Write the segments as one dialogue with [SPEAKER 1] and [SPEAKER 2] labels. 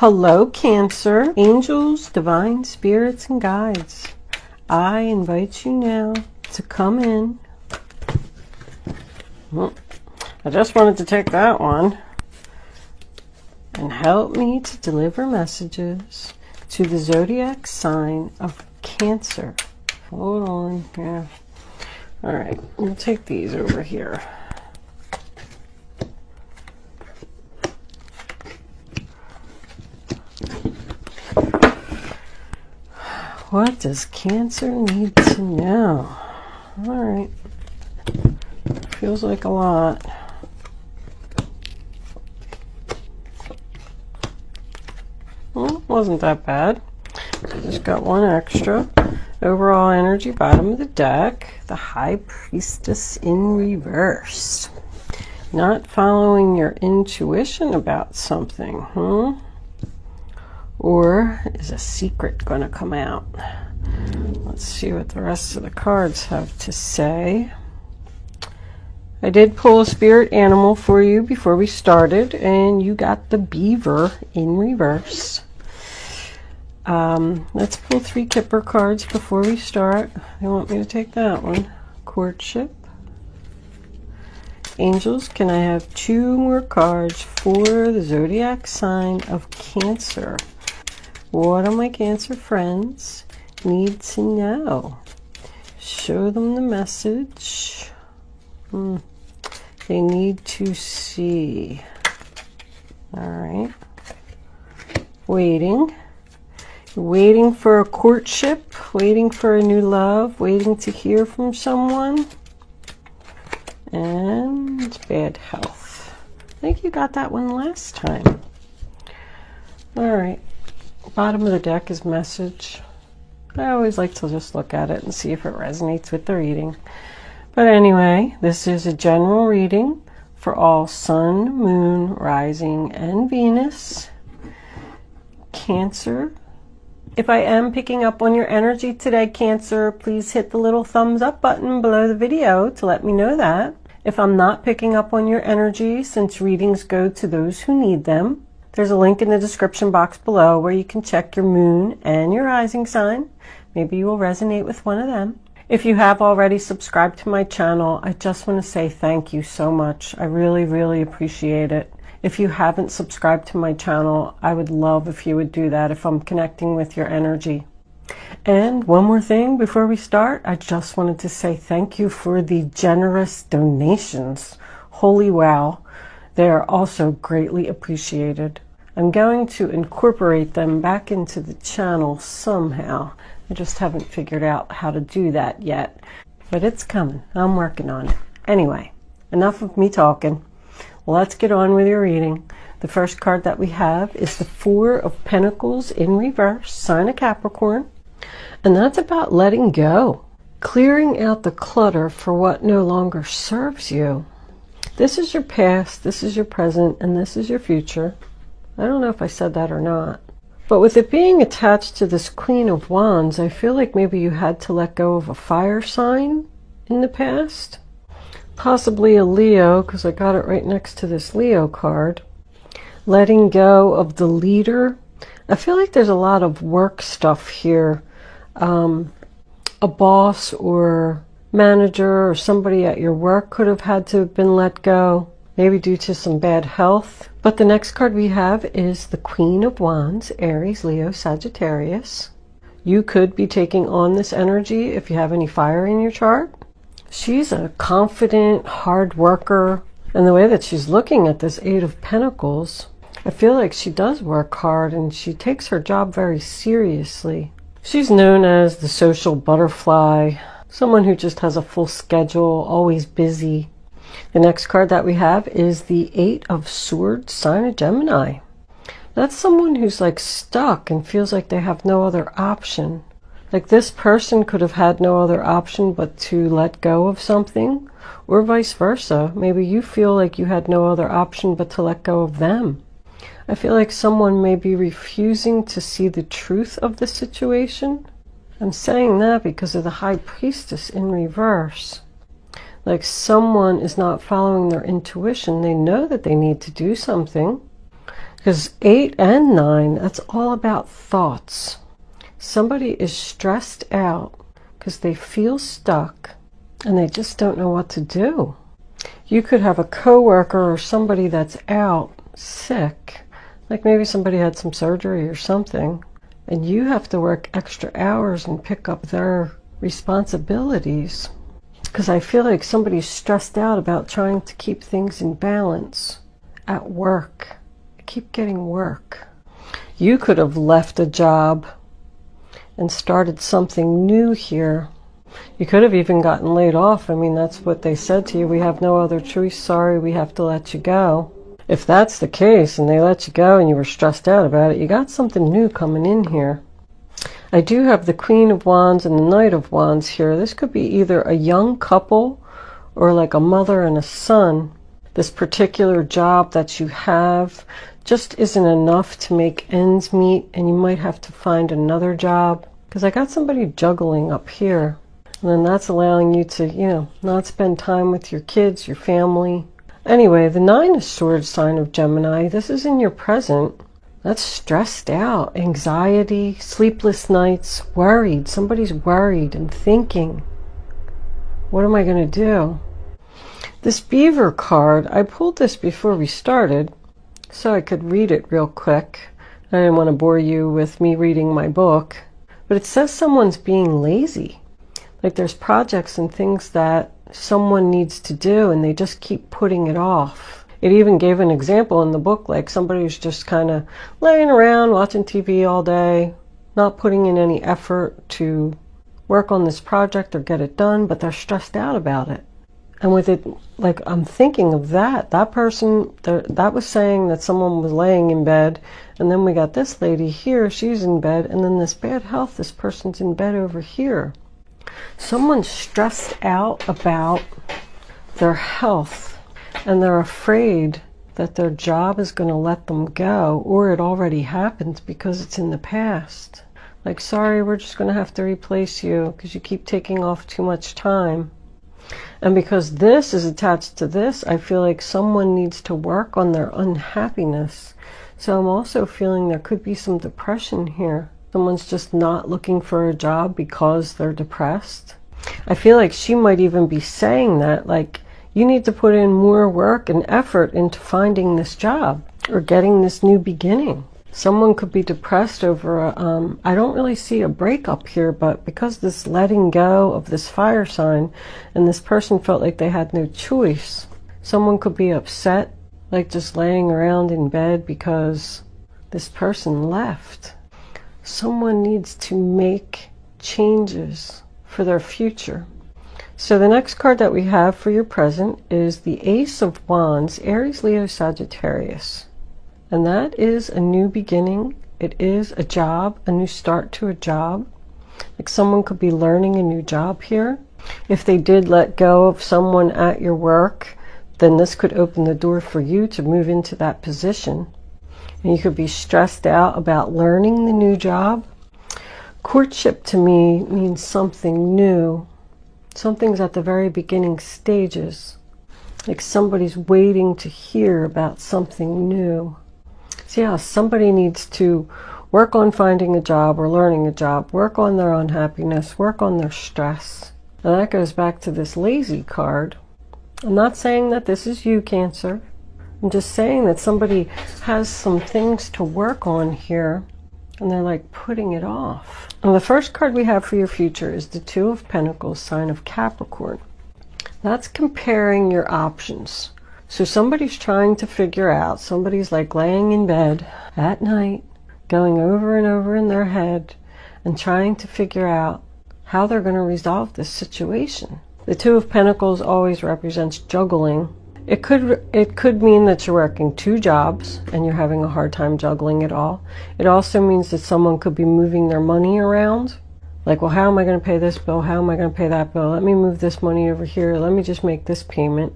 [SPEAKER 1] Hello, Cancer, angels, divine spirits, and guides. I invite you now to come in. I just wanted to take that one and help me to deliver messages to the zodiac sign of Cancer. Hold on here. All right, we'll take these over here. What does Cancer need to know? All right. Feels like a lot. Well, wasn't that bad. Just got one extra. Overall energy, bottom of the deck. The High Priestess in reverse. Not following your intuition about something, Or is a secret going to come out? Let's see what the rest of the cards have to say. I did pull a spirit animal for you before we started, and you got the beaver in reverse. Let's pull 3 Kipper cards before we start. They want me to take that one. Courtship. Angels, can I have 2 more cards for the zodiac sign of Cancer? What do my Cancer friends need to know? Show them the message. They need to see. All right. Waiting. Waiting for a courtship. Waiting for a new love. Waiting to hear from someone. And bad health. I think you got that one last time. All right. Bottom of the deck is message. I always like to just look at it and see if it resonates with the reading. But anyway, this is a general reading for all Sun, Moon, Rising, and Venus. Cancer. If I am picking up on your energy today, Cancer, please hit the little thumbs up button below the video to let me know that. If I'm not picking up on your energy, since readings go to those who need them, there's a link in the description box below where you can check your moon and your rising sign. Maybe you will resonate with one of them. If you have already subscribed to my channel, I just want to say thank you so much. I really, really appreciate it. If you haven't subscribed to my channel, I would love if you would do that if I'm connecting with your energy. And one more thing before we start, I just wanted to say thank you for the generous donations. Holy wow. They are also greatly appreciated. I'm going to incorporate them back into the channel somehow. I just haven't figured out how to do that yet, but it's coming. I'm working on it. Anyway, enough of me talking. Let's get on with your reading. The first card that we have is the 4 of Pentacles in reverse, sign of Capricorn, and that's about letting go, clearing out the clutter for what no longer serves you. This is your past, this is your present, and this is your future. I don't know if I said that or not. But with it being attached to this Queen of Wands, I feel like maybe you had to let go of a fire sign in the past. Possibly a Leo, because I got it right next to this Leo card. Letting go of the leader. I feel like there's a lot of work stuff here. A boss or manager or somebody at your work could have had to have been let go, maybe due to some bad health. But the next card we have is the Queen of Wands, Aries, Leo, Sagittarius. You could be taking on this energy if you have any fire in your chart. She's a confident, hard worker, and the way that she's looking at this 8 of Pentacles, I feel like she does work hard and she takes her job very seriously. She's known as the social butterfly, someone who just has a full schedule, always busy. The next card that we have is the 8 of Swords, sign of Gemini. That's someone who's like stuck and feels like they have no other option. Like this person could have had no other option but to let go of something, or vice versa. Maybe you feel like you had no other option but to let go of them. I feel like someone may be refusing to see the truth of the situation. I'm saying that because of the High Priestess in reverse. Like someone is not following their intuition. They know that they need to do something. Because 8 and 9, that's all about thoughts. Somebody is stressed out because they feel stuck and they just don't know what to do. You could have a coworker or somebody that's out sick, like maybe somebody had some surgery or something, and you have to work extra hours and pick up their responsibilities. Because I feel like somebody's stressed out about trying to keep things in balance at work. Keep getting work. You could have left a job and started something new here. You could have even gotten laid off. I mean, that's what they said to you. We have no other choice. Sorry, we have to let you go. If that's the case and they let you go and you were stressed out about it, you got something new coming in here. I do have the Queen of Wands and the Knight of Wands here. This could be either a young couple or like a mother and a son. This particular job that you have just isn't enough to make ends meet, and you might have to find another job. Because I got somebody juggling up here, and then that's allowing you to, not spend time with your kids, your family. Anyway, the 9 of Swords sign of Gemini, this is in your present. That's stressed out, anxiety, sleepless nights, worried. Somebody's worried and thinking, what am I going to do? This Beaver card, I pulled this before we started so I could read it real quick. I didn't want to bore you with me reading my book, but it says someone's being lazy. Like there's projects and things that someone needs to do and they just keep putting it off. It even gave an example in the book, like somebody who's just kind of laying around watching TV all day, not putting in any effort to work on this project or get it done, but they're stressed out about it. And with it, like I'm thinking of that person, that was saying that someone was laying in bed, and then we got this lady here, she's in bed, and then this bad health, this person's in bed over here. Someone's stressed out about their health, and they're afraid that their job is going to let them go, or it already happened because it's in the past. Like, sorry, we're just going to have to replace you because you keep taking off too much time. And because this is attached to this, I feel like someone needs to work on their unhappiness. So I'm also feeling there could be some depression here. Someone's just not looking for a job because they're depressed. I feel like she might even be saying that, like, you need to put in more work and effort into finding this job or getting this new beginning. Someone could be depressed over I don't really see a breakup here, but because this letting go of this fire sign and this person felt like they had no choice, someone could be upset, like just laying around in bed because this person left. Someone needs to make changes for their future. So the next card that we have for your present is the Ace of Wands, Aries, Leo, Sagittarius. And that is a new beginning. It is a job, a new start to a job. Like someone could be learning a new job here. If they did let go of someone at your work, then this could open the door for you to move into that position. And you could be stressed out about learning the new job. Courtship to me means something new. Something's at the very beginning stages. Like somebody's waiting to hear about something new. So yeah, somebody needs to work on finding a job or learning a job, work on their unhappiness, work on their stress. And that goes back to this lazy card. I'm not saying that this is you, Cancer. I'm just saying that somebody has some things to work on here and they're like putting it off. And the first card we have for your future is the Two of Pentacles, sign of Capricorn. That's comparing your options. So somebody's trying to figure out, somebody's like laying in bed at night, going over and over in their head and trying to figure out how they're going to resolve this situation. The Two of Pentacles always represents juggling. It could mean that you're working 2 jobs and you're having a hard time juggling it all. It also means that someone could be moving their money around. Like, well, how am I going to pay this bill? How am I going to pay that bill? Let me move this money over here. Let me just make this payment.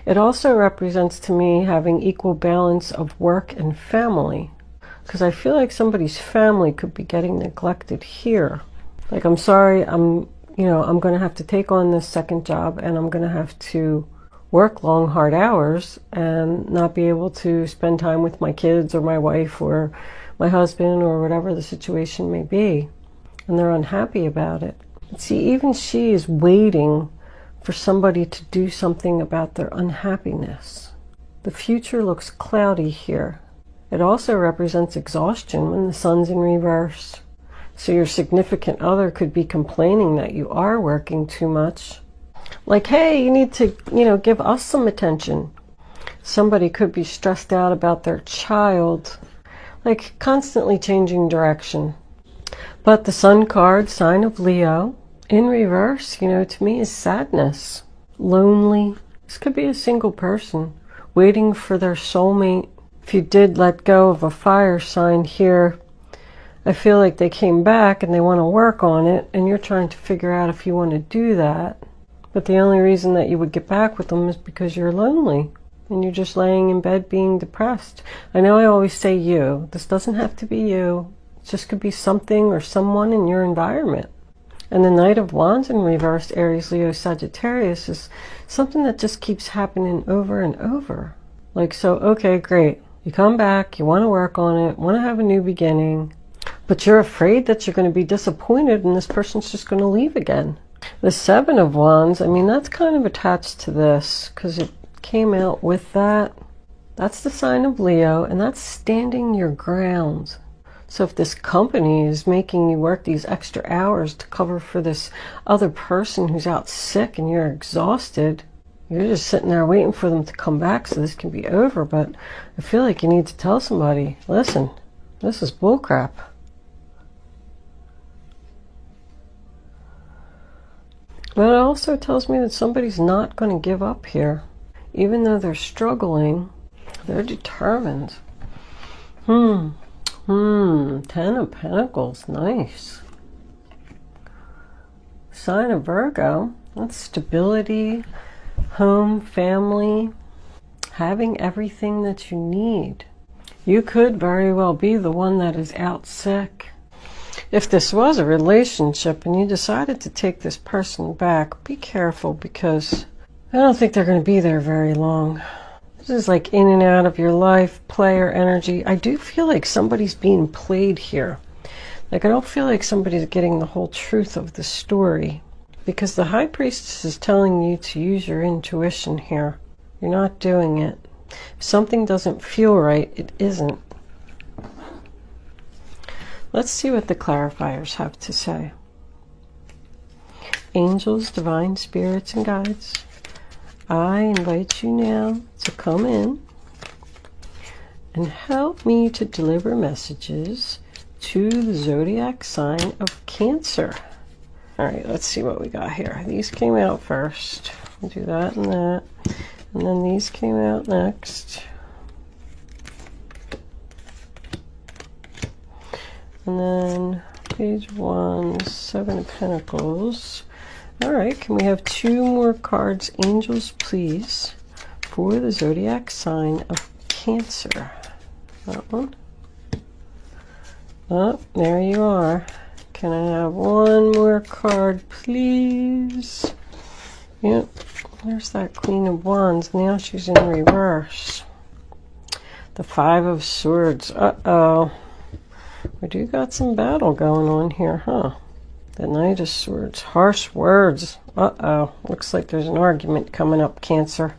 [SPEAKER 1] It also represents to me having equal balance of work and family, because I feel like somebody's family could be getting neglected here. Like, I'm sorry, I'm going to have to take on this second job and I'm going to have to work long, hard hours and not be able to spend time with my kids or my wife or my husband or whatever the situation may be. And they're unhappy about it. See, even she is waiting for somebody to do something about their unhappiness. The future looks cloudy here. It also represents exhaustion when the sun's in reverse. So your significant other could be complaining that you are working too much. Like, hey, you need to, give us some attention. Somebody could be stressed out about their child, like constantly changing direction. But the Sun card, sign of Leo, in reverse, to me is sadness, lonely. This could be a single person waiting for their soulmate. If you did let go of a fire sign here, I feel like they came back and they want to work on it, and you're trying to figure out if you want to do that. But the only reason that you would get back with them is because you're lonely and you're just laying in bed being depressed. I know I always say you. This doesn't have to be you. It just could be something or someone in your environment. And the Knight of Wands in reverse, Aries, Leo, Sagittarius, is something that just keeps happening over and over. Like, so, okay, great. You come back, you want to work on it, want to have a new beginning, but you're afraid that you're going to be disappointed and this person's just going to leave again. The Seven of Wands, I mean, that's kind of attached to this because it came out with that. That's the sign of Leo, and that's standing your ground. So if this company is making you work these extra hours to cover for this other person who's out sick and you're exhausted, you're just sitting there waiting for them to come back so this can be over. But I feel like you need to tell somebody, listen, this is bullcrap. But it also tells me that somebody's not going to give up here. Even though they're struggling, they're determined. Ten of Pentacles, nice. Sign of Virgo, that's stability, home, family, having everything that you need. You could very well be the one that is out sick. If this was a relationship and you decided to take this person back, be careful because I don't think they're going to be there very long. This is like in and out of your life, player energy. I do feel like somebody's being played here. Like, I don't feel like somebody's getting the whole truth of the story because the High Priestess is telling you to use your intuition here. You're not doing it. If something doesn't feel right, it isn't. Let's see what the clarifiers have to say. Angels, divine spirits, and guides, I invite you now to come in and help me to deliver messages to the zodiac sign of Cancer. All right, let's see what we got here. These came out first. We'll do that and that. And then these came out next. And then page 1, Seven of Pentacles. All right, can we have 2 more cards, angels, please, for the zodiac sign of Cancer? That one. Oh, there you are. Can I have 1 more card, please? Yep, there's that Queen of Wands. Now she's in reverse. The Five of Swords. Uh-oh. We do got some battle going on here, huh? The Knight of Swords. Harsh words. Uh-oh. Looks like there's an argument coming up, Cancer.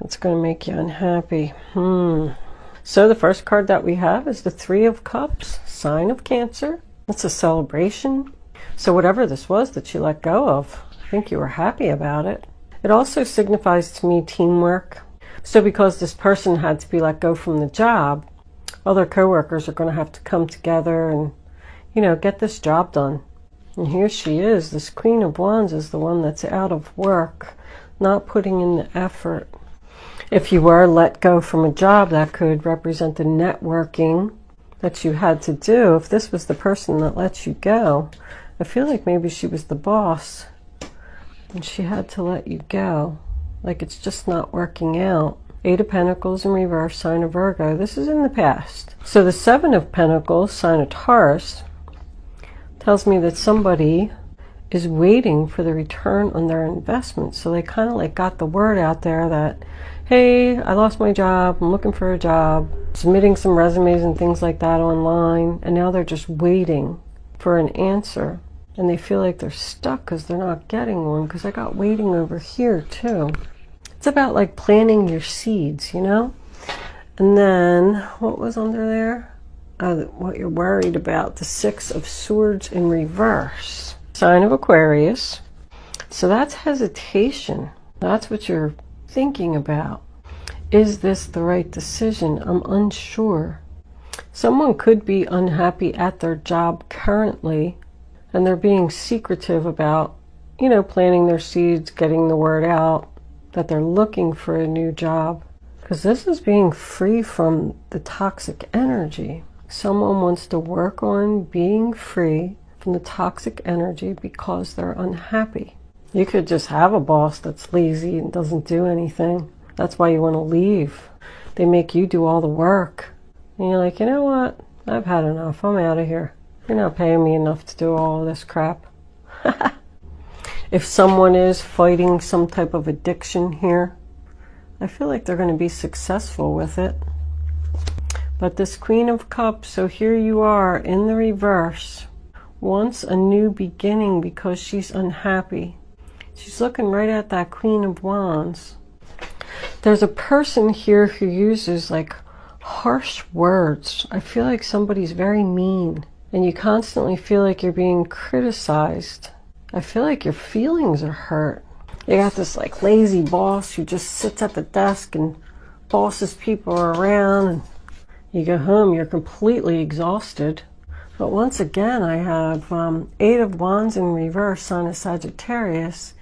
[SPEAKER 1] That's going to make you unhappy. So the first card that we have is the Three of Cups, sign of Cancer. It's a celebration. So whatever this was that you let go of, I think you were happy about it. It also signifies to me teamwork. So because this person had to be let go from the job, other co-workers are going to have to come together and, get this job done. And here she is. This Queen of Wands is the one that's out of work, not putting in the effort. If you were let go from a job, that could represent the networking that you had to do. If this was the person that let you go, I feel like maybe she was the boss and she had to let you go. Like it's just not working out. Eight of Pentacles in reverse, sign of Virgo. This is in the past. So the Seven of Pentacles, sign of Taurus, tells me that somebody is waiting for the return on their investment. So they kind of like got the word out there that, hey, I lost my job, I'm looking for a job, submitting some resumes and things like that online, and now they're just waiting for an answer. And they feel like they're stuck because they're not getting one, because I got waiting over here too. It's about like planting your seeds, you know? And then, what was under there? What you're worried about, the Six of Swords in reverse. Sign of Aquarius. So that's hesitation. That's what you're thinking about. Is this the right decision? I'm unsure. Someone could be unhappy at their job currently, and they're being secretive about, you know, planting their seeds, getting the word out that they're looking for a new job. Because this is being free from the toxic energy. Someone wants to work on being free from the toxic energy because they're unhappy. You could just have a boss that's lazy and doesn't do anything. That's why you want to leave. They make you do all the work. And you're like, you know what? I've had enough. I'm out of here. You're not paying me enough to do all this crap. If someone is fighting some type of addiction here, I feel like they're going to be successful with it. But this Queen of Cups, so here you are in the reverse, wants a new beginning because she's unhappy. She's looking right at that Queen of Wands. There's a person here who uses like harsh words. I feel like somebody's very mean, and you constantly feel like you're being criticized. I feel like your feelings are hurt. You got this like lazy boss who just sits at the desk and bosses people around, and you go home, you're completely exhausted. But once again, I have 8 of Wands in reverse, Sign of Sagittarius.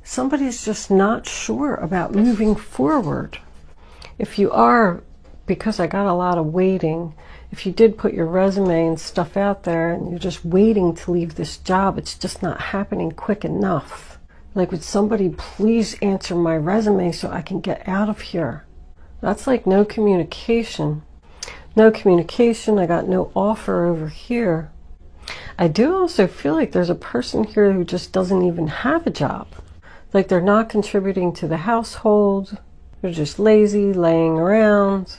[SPEAKER 1] Somebody's just not sure about moving forward. If you are, because I got a lot of waiting, if you did put your resume and stuff out there and you're just waiting to leave this job, it's just not happening quick enough. Like, would somebody please answer my resume so I can get out of here? That's like no communication. No communication. I got no offer over here. I do also feel like there's a person here who just doesn't even have a job. Like, they're not contributing to the household. They're just lazy, laying around.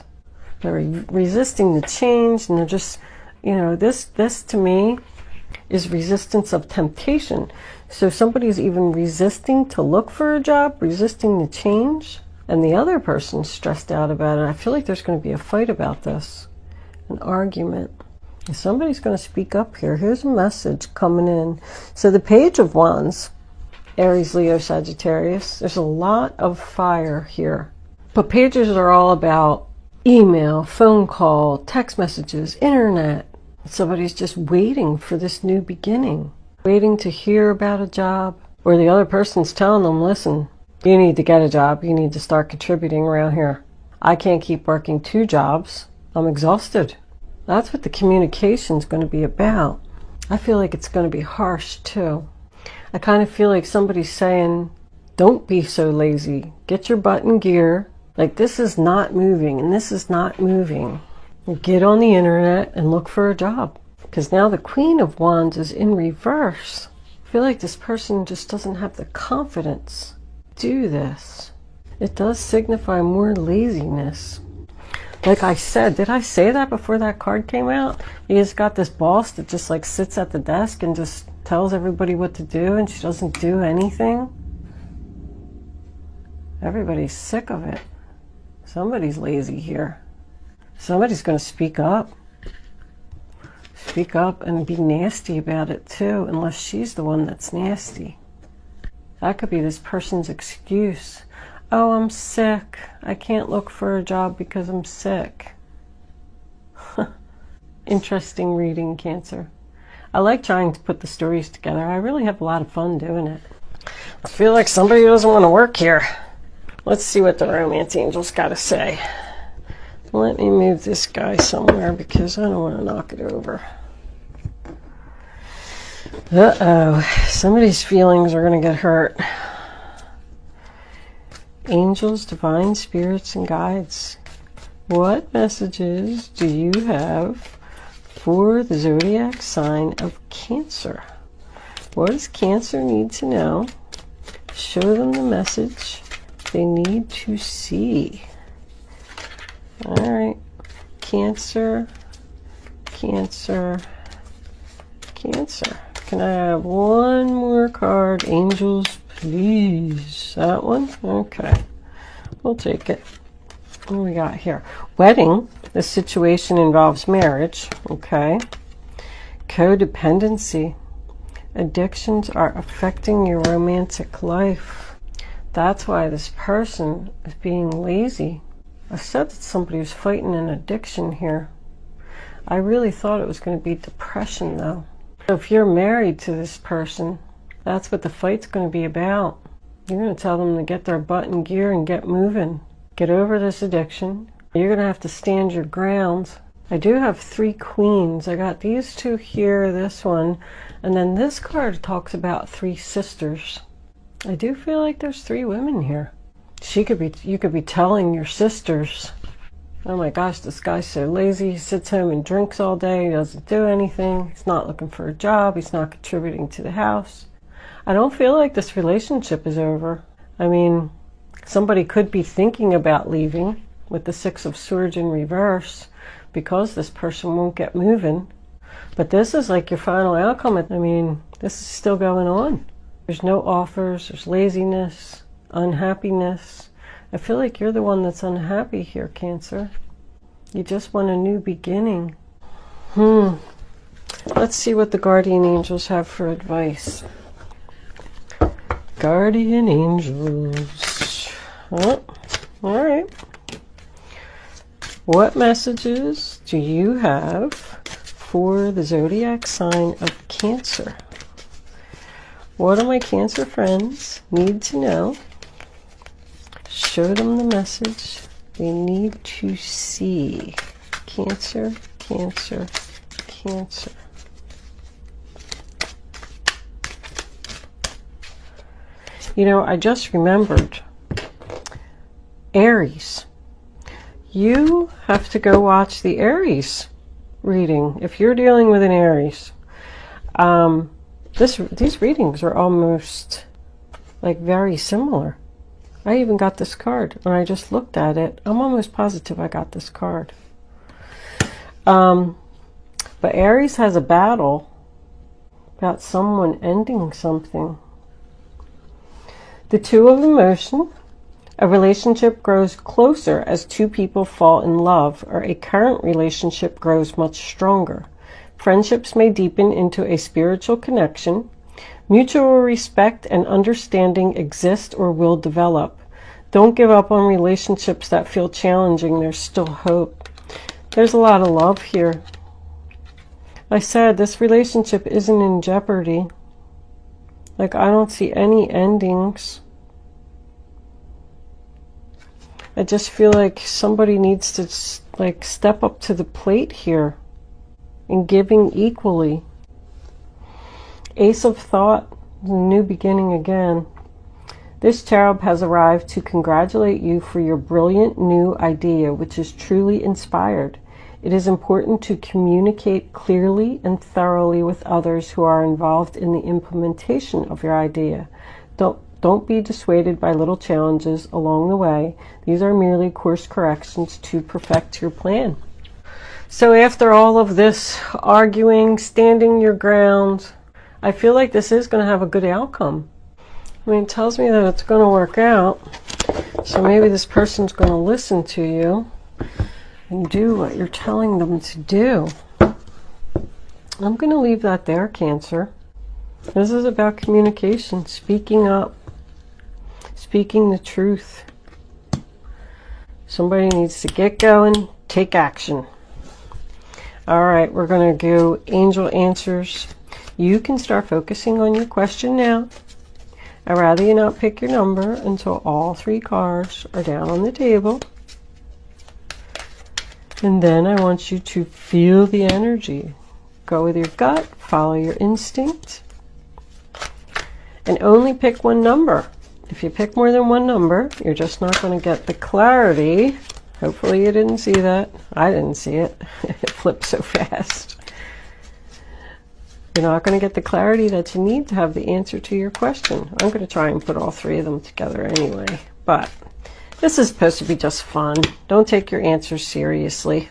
[SPEAKER 1] They're resisting the change, and they're just, you know, this to me is resistance of temptation. So somebody's even resisting to look for a job, resisting the change, and the other person's stressed out about it. I feel like there's going to be a fight about this, an argument. And somebody's going to speak up here. Here's a message coming in. So the Page of Wands, Aries, Leo, Sagittarius, there's a lot of fire here. But pages are all about email, phone call, text messages, internet. Somebody's just waiting for this new beginning, waiting to hear about a job, or the other person's telling them, listen, you need to get a job. You need to start contributing around here. I can't keep working 2 jobs. I'm exhausted. That's what the communication's going to be about. I feel like it's going to be harsh too. I kind of feel like somebody's saying, don't be so lazy. Get your butt in gear. Like, this is not moving, and this is not moving. Get on the internet and look for a job. Because now the Queen of Wands is in reverse. I feel like this person just doesn't have the confidence to do this. It does signify more laziness. Like I said, did I say that before that card came out? You just got this boss that just like sits at the desk and just tells everybody what to do, and she doesn't do anything. Everybody's sick of it. Somebody's lazy here. Somebody's going to speak up. Speak up and be nasty about it too, unless she's the one that's nasty. That could be this person's excuse. Oh, I'm sick. I can't look for a job because I'm sick. Interesting reading, Cancer. I like trying to put the stories together. I really have a lot of fun doing it. I feel like somebody doesn't want to work here. Let's see what the romance angels got to say. Let me move this guy somewhere because I don't want to knock it over. Uh-oh. Somebody's feelings are going to get hurt. Angels, divine spirits, and guides. What messages do you have for the zodiac sign of Cancer? What does Cancer need to know? Show them the message they need to see. All right. Cancer, Cancer, Cancer. Can I have one more card? Angels, please. That one? Okay. We'll take it. What do we got here? Wedding. This situation involves marriage. Okay. Codependency. Addictions are affecting your romantic life. That's why this person is being lazy. I said that somebody was fighting an addiction here. I really thought it was going to be depression, though. If you're married to this person, that's what the fight's going to be about. You're going to tell them to get their butt in gear and get moving. Get over this addiction. You're going to have to stand your ground. I do have 3 queens. I got these 2 here, this one, and then this card talks about 3 sisters. I do feel like there's 3 women here. You could be telling your sisters, oh my gosh, this guy's so lazy. He sits home and drinks all day. He doesn't do anything. He's not looking for a job. He's not contributing to the house. I don't feel like this relationship is over. I mean, somebody could be thinking about leaving with the 6 of Swords in reverse because this person won't get moving. But this is like your final outcome. I mean, this is still going on. There's no offers. There's laziness, unhappiness. I feel like you're the one that's unhappy here, Cancer. You just want a new beginning. Let's see what the guardian angels have for advice. Guardian angels. Oh, all right. What messages do you have for the zodiac sign of Cancer? What do my Cancer friends need to know? Show them the message they need to see. Cancer, Cancer, Cancer. You know, I just remembered Aries. You have to go watch the Aries reading if you're dealing with an Aries. These readings are almost like very similar. I even got this card when I just looked at it. I'm almost positive I got this card. But Aries has a battle about someone ending something. The 2 of emotion. A relationship grows closer as 2 people fall in love, or a current relationship grows much stronger. Friendships may deepen into a spiritual connection. Mutual respect and understanding exist or will develop. Don't give up on relationships that feel challenging. There's still hope. There's a lot of love here. I said this relationship isn't in jeopardy. Like, I don't see any endings. I just feel like somebody needs to like step up to the plate here and giving equally. Ace of Thought, a new beginning again. This cherub has arrived to congratulate you for your brilliant new idea, which is truly inspired. It is important to communicate clearly and thoroughly with others who are involved in the implementation of your idea. Don't be dissuaded by little challenges along the way. These are merely course corrections to perfect your plan. So after all of this arguing, standing your ground, I feel like this is going to have a good outcome. I mean, it tells me that it's going to work out. So maybe this person's going to listen to you and do what you're telling them to do. I'm going to leave that there, Cancer. This is about communication, speaking up, speaking the truth. Somebody needs to get going, take action. All right, we're going to go angel answers. You can start focusing on your question now. I'd rather you not pick your number until all 3 cards are down on the table. And then I want you to feel the energy. Go with your gut, follow your instinct, and only pick one number. If you pick more than one number, you're just not going to get the clarity. Hopefully you didn't see that. I didn't see it. It flipped so fast. You're not going to get the clarity that you need to have the answer to your question. I'm going to try and put all three of them together anyway, but this is supposed to be just fun. Don't take your answers seriously.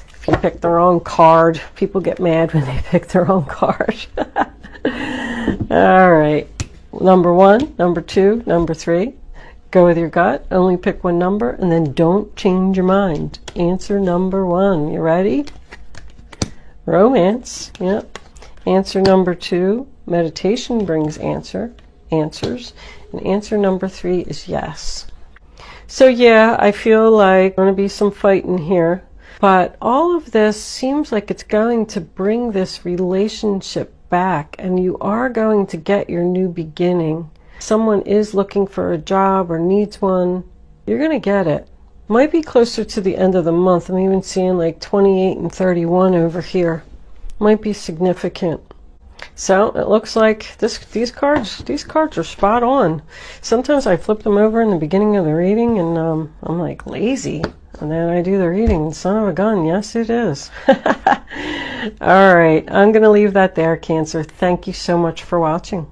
[SPEAKER 1] If you pick the wrong card, people get mad when they pick the wrong card. All right, number 1, number 2, number 3. Go with your gut, only pick one number, and then don't change your mind. Answer number 1, you ready? Romance, yep. Answer number 2, meditation brings answers. And answer number 3 is yes. So yeah, I feel like there's going to be some fighting here, but all of this seems like it's going to bring this relationship back, and you are going to get your new beginning. Someone is looking for a job or needs one. You're going to get it. Might be closer to the end of the month. I'm even seeing like 28 and 31 over here. Might be significant. So it looks like these cards are spot on. Sometimes I flip them over in the beginning of the reading and I'm like lazy, and then I do the reading and son of a gun, yes it is. All right, I'm gonna leave that there, Cancer. Thank you so much for watching.